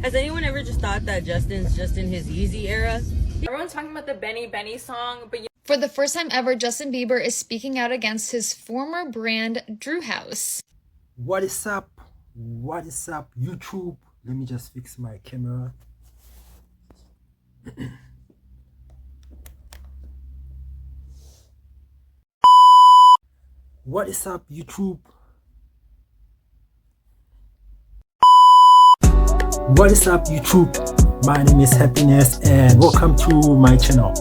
Has anyone ever just thought that Justin's just in his easy era? Everyone's talking about the Benny song, but For the first time ever, Justin Bieber is speaking out against his former brand, Drew House. What is up? What is up, YouTube? Let me just fix my camera. What is up, YouTube? What is up, YouTube? My name is Happiness and welcome to my channel.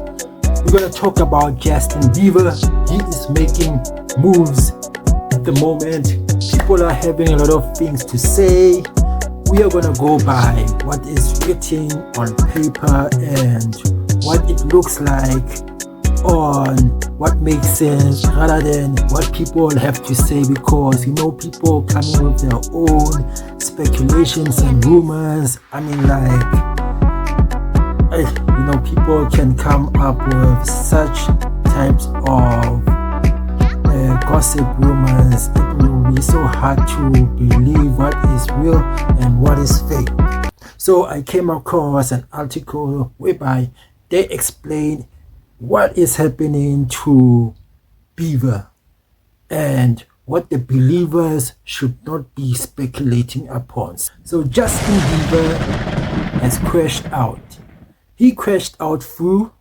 We're gonna talk about Justin Bieber. He is making moves at the moment. People are having a lot of things to say. We are gonna go by what is written on paper and what it looks like on what makes sense rather than what people have to say, because people coming with their own speculations and rumors. I mean, people can come up with such types of gossip rumors. It will be so hard to believe what is real and what is fake. So I came across an article whereby they explain what is happening to Bieber and what the believers should not be speculating upon. So Justin Bieber has crashed out. He crashed out through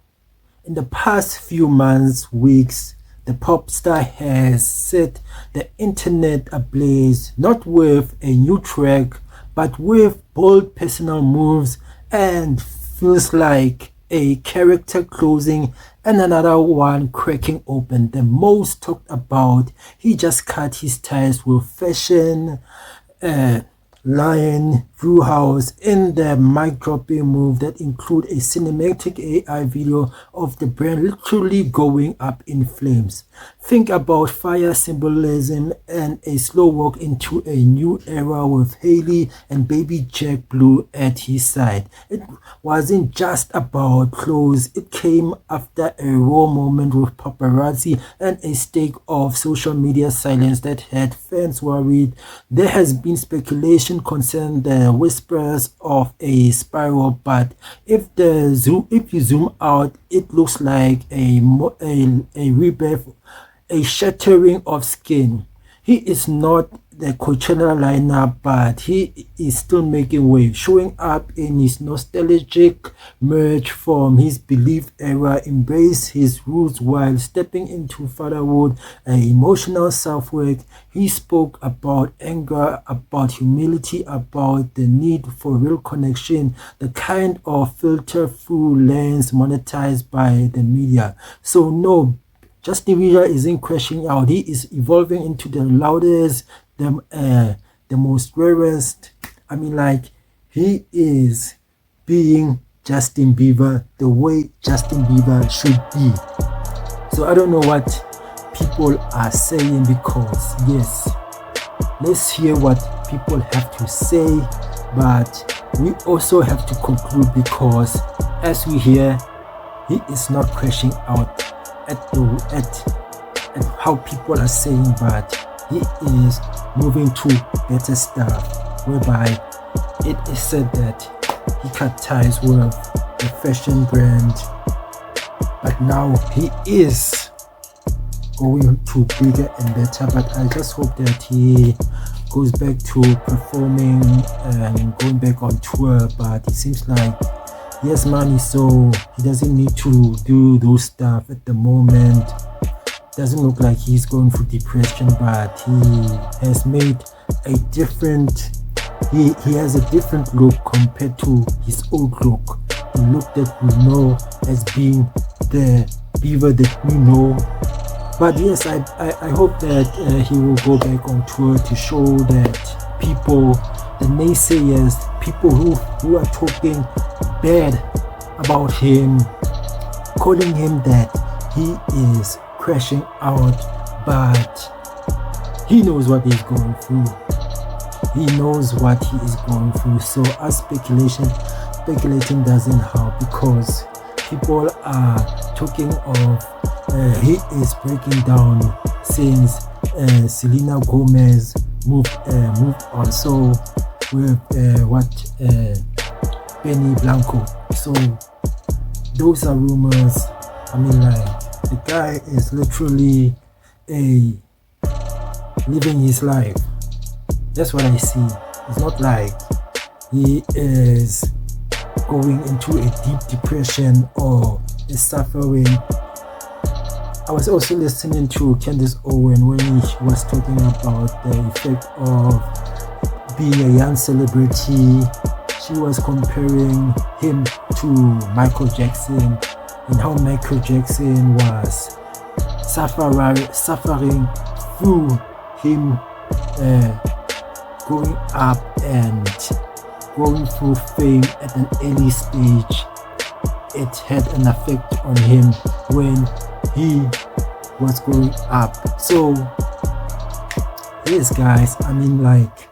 in the past few months, weeks. The pop star has set the internet ablaze, not with a new track, but with bold personal moves, and feels like a character closing and another one cracking open. The most talked about, he just cut his ties with fashion lion Drew House in the mic dropping move that include a cinematic AI video of the brand literally going up in flames. Think about fire symbolism and a slow walk into a new era with Hailey and baby Jack Blue at his side. It wasn't just about clothes, it came after a raw moment with paparazzi and a stake of social media silence that had fans worried. There has been speculation concerning the whispers of a spiral, but if you zoom out, it looks like a rebirth, a shattering of skin. He is not the Coachella lineup, but he is still making waves, showing up in his nostalgic merch from his belief era, embrace his roots while stepping into fatherhood and emotional self-work. He spoke about anger, about humility, about the need for real connection, the kind of filter through lens monetized by the media. So no, Justin Bieber isn't crashing out. He is evolving into the loudest, the most rawest. I mean, he is being Justin Bieber the way Justin Bieber should be. So I don't know what people are saying, because yes, let's hear what people have to say, but we also have to conclude, because as we hear, he is not crashing out at how people are saying, but he is moving to better stuff, whereby it is said that he cut ties with a fashion brand, but now he is going to bigger and better. But I just hope that he goes back to performing and going back on tour, but it seems like he has money, so he doesn't need to do those stuff at the moment. Doesn't look like he's going through depression, but he has made a different, he has a different look compared to his old look, the look that we know as being the Bieber that we know. But yes, I hope that he will go back on tour to show that people, the naysayers, people who are talking bad about him, calling him that he is crashing out, but he knows what he's going through. He knows what he is going through. So us speculating doesn't help, because people are talking of he is breaking down since Selena Gomez moved on. So with what Benny Blanco. So those are rumors. I mean, like, the guy is literally living his life. That's what I see. It's not like he is going into a deep depression or is suffering. I was also listening to Candace Owen when she was talking about the effect of being a young celebrity. She was comparing him to Michael Jackson and how Michael Jackson was suffering through him going up and going through fame at an early stage. It had an effect on him when he was growing up. So yes, guys, I mean, like,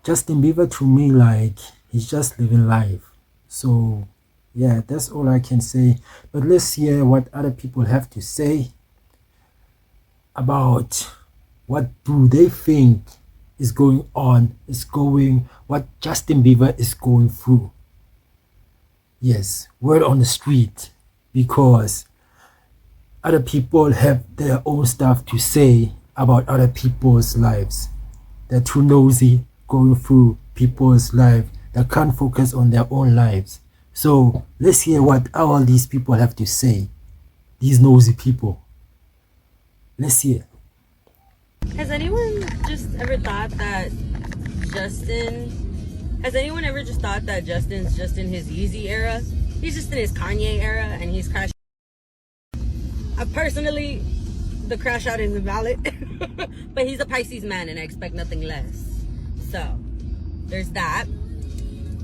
Justin Bieber, to me, like, he's just living life. So yeah, that's all I can say. But let's hear what other people have to say about what do they think is going on, what Justin Bieber is going through. Yes, word on the street, because other people have their own stuff to say about other people's lives. They're too nosy going through people's life. They can't focus on their own lives. So let's hear what all these people have to say. These nosy people. Let's hear. Has anyone just ever thought that Justin's just in his easy era? He's just in his Kanye era and he's crashing. Personally, the crash out isn't valid. But he's a Pisces man and I expect nothing less. So, there's that.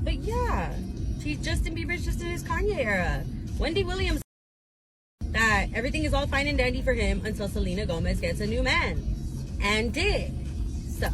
But yeah, Justin Bieber's just in his Kanye era. Wendy Williams that everything is all fine and dandy for him until Selena Gomez gets a new man. And did. So.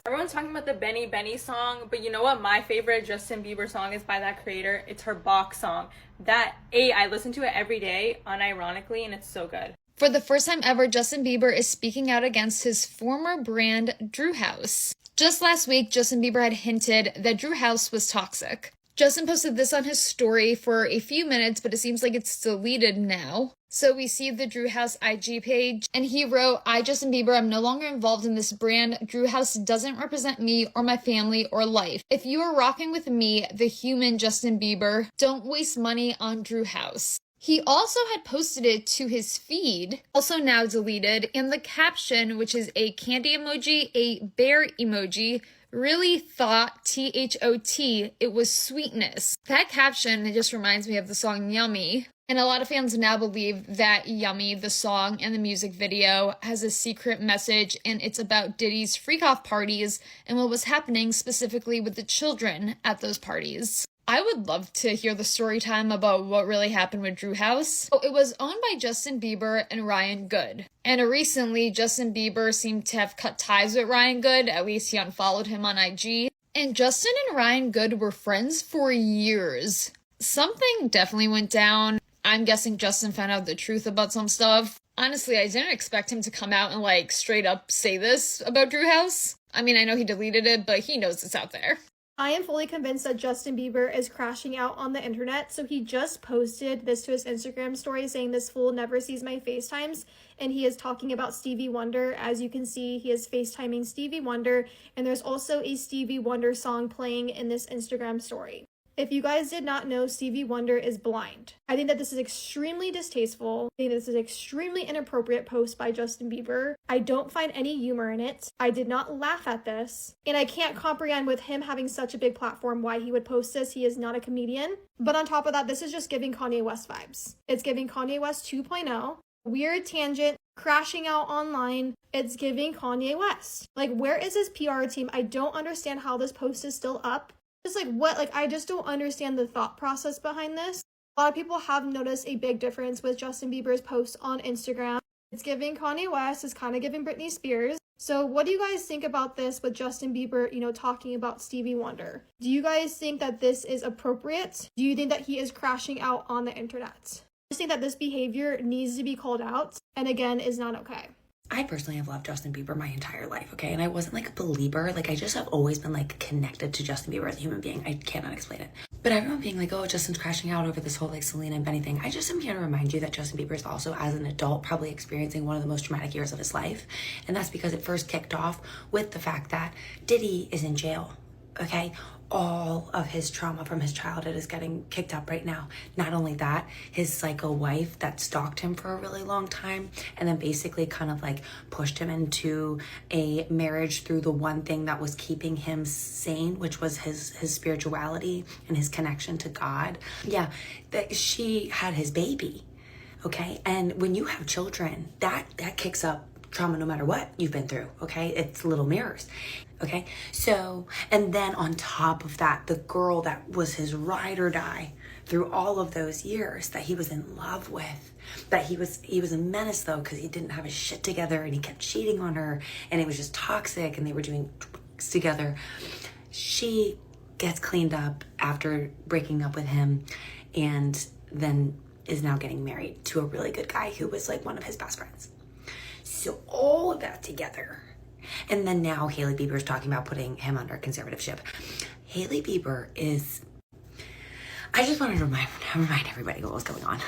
Everyone's talking about the Benny song, but you know what my favorite Justin Bieber song is by that creator? It's her Box song. I listen to it every day, unironically, and it's so good. For the first time ever, Justin Bieber is speaking out against his former brand, Drew House. Just last week, Justin Bieber had hinted that Drew House was toxic. Justin posted this on his story for a few minutes, but it seems like it's deleted now. So we see the Drew House IG page, and he wrote, "I, Justin Bieber, am no longer involved in this brand. Drew House doesn't represent me or my family or life. If you are rocking with me, the human Justin Bieber, don't waste money on Drew House." He also had posted it to his feed, also now deleted, and the caption, which is a candy emoji, a bear emoji, really thought, THOT, it was sweetness. That caption, it just reminds me of the song Yummy. And a lot of fans now believe that Yummy, the song and the music video, has a secret message, and it's about Diddy's freak-off parties and what was happening specifically with the children at those parties. I would love to hear the story time about what really happened with Drew House. It was owned by Justin Bieber and Ryan Good. And recently, Justin Bieber seemed to have cut ties with Ryan Good, at least he unfollowed him on IG. And Justin and Ryan Good were friends for years. Something definitely went down. I'm guessing Justin found out the truth about some stuff. Honestly, I didn't expect him to come out and straight up say this about Drew House. I mean, I know he deleted it, but he knows it's out there. I am fully convinced that Justin Bieber is crashing out on the internet. So he just posted this to his Instagram story saying, "This fool never sees my FaceTimes." And he is talking about Stevie Wonder. As you can see, he is FaceTiming Stevie Wonder. And there's also a Stevie Wonder song playing in this Instagram story. If you guys did not know, Stevie Wonder is blind. I think that this is extremely distasteful. I think this is an extremely inappropriate post by Justin Bieber. I don't find any humor in it. I did not laugh at this. And I can't comprehend with him having such a big platform why he would post this. He is not a comedian. But on top of that, this is just giving Kanye West vibes. It's giving Kanye West 2.0. Weird tangent, crashing out online. It's giving Kanye West. Where is his PR team? I don't understand how this post is still up. Just what? I just don't understand the thought process behind this. A lot of people have noticed a big difference with Justin Bieber's posts on Instagram. It's giving Kanye West, it's kind of giving Britney Spears. So what do you guys think about this with Justin Bieber, talking about Stevie Wonder? Do you guys think that this is appropriate? Do you think that he is crashing out on the internet? I just think that this behavior needs to be called out and again is not okay. I personally have loved Justin Bieber my entire life, okay? And I wasn't like a believer. Like, I just have always been like connected to Justin Bieber as a human being. I cannot explain it. But everyone being like, oh, Justin's crashing out over this whole like Selena and Benny thing. I just am here to remind you that Justin Bieber is also, as an adult, probably experiencing one of the most traumatic years of his life. And that's because it first kicked off with the fact that Diddy is in jail, okay? All of his trauma from his childhood is getting kicked up right now. Not only that, his psycho wife that stalked him for a really long time and then basically kind of like pushed him into a marriage through the one thing that was keeping him sane, which was his spirituality and his connection to God. Yeah, that she had his baby, okay? And when you have children, that kicks up trauma no matter what you've been through, okay? It's little mirrors, okay? So, and then on top of that, the girl that was his ride or die through all of those years that he was in love with, that he was a menace though, because he didn't have his shit together and he kept cheating on her and it was just toxic and they were doing drugs together. She gets cleaned up after breaking up with him and then is now getting married to a really good guy who was like one of his best friends. So all of that together, and then now Hailey Bieber is talking about putting him under conservatorship. Hailey Bieber is, I just wanted to remind everybody what was going on.